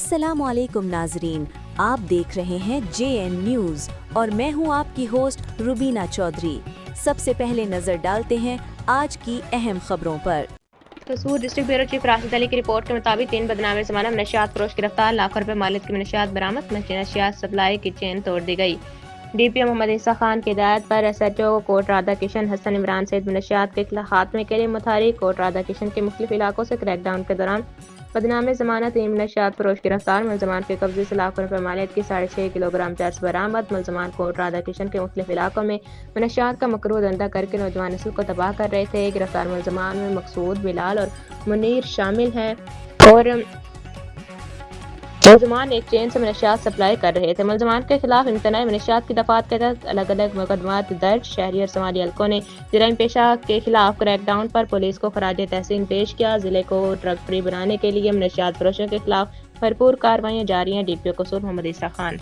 अस्सलामु अलैकुम नाजरीन, आप देख रहे हैं JN न्यूज़ और मैं हूं आपकी होस्ट रुबीना चौधरी। सबसे पहले नजर डालते हैं आज की अहम खबरों पर। कसूर district bureau chief Rashid Ali की रिपोर्ट के मुताबिक 3 बदनाम ज़माना मनशियात फरोश गिरफ्तार, लाखों रुपए मालियत की मनशियात बरामद, मनशियात सप्लाई की चेन तोड़ दी गई। DPO मोहम्मद ईसा खान की हिदायत पर SHO कोट राधा किशन हसन इमरान सहित मनशियात के खात्मे के लिए मुतहरिक। कोट राधा किशन के मुख्तलिफ इलाकों से क्रैकडाउन के दौरान बदनाम ज़माना 3 मनशियात फरोश गिरफ्तार, मुलजमान के कब्जे से लाखों रुपए मालियत की 6.5 किलोग्राम चर्स बरामद। मुलजमान कोट राधा किशन के मुख्तलिफ इलाकों में मनशियात का मकरूह धंधा करके नौजवान नस्ल को तबाह कर रहे थे। गिरफ्तार मुलजमान में मकसूद, बिलाल और मुनीर शामिल हैं और मुलजमान एक चेन से मनशियात सप्लाई कर रहे थे। मुलजमान के खिलाफ इम्तनाई मनशियात की दफात के तहत अलग अलग मुकदमात दर्ज। शहरी और समाजी हलकों ने जराइम पेशा के खिलाफ क्रैकडाउन पर पुलिस को खराज तहसीन पेश किया। जिले को ड्रग फ्री बनाने के लिए मनशियात फरोशों के खिलाफ भरपूर कार्रवाइयां जारी हैं। DPO कसूर मोहम्मद ईसा खान।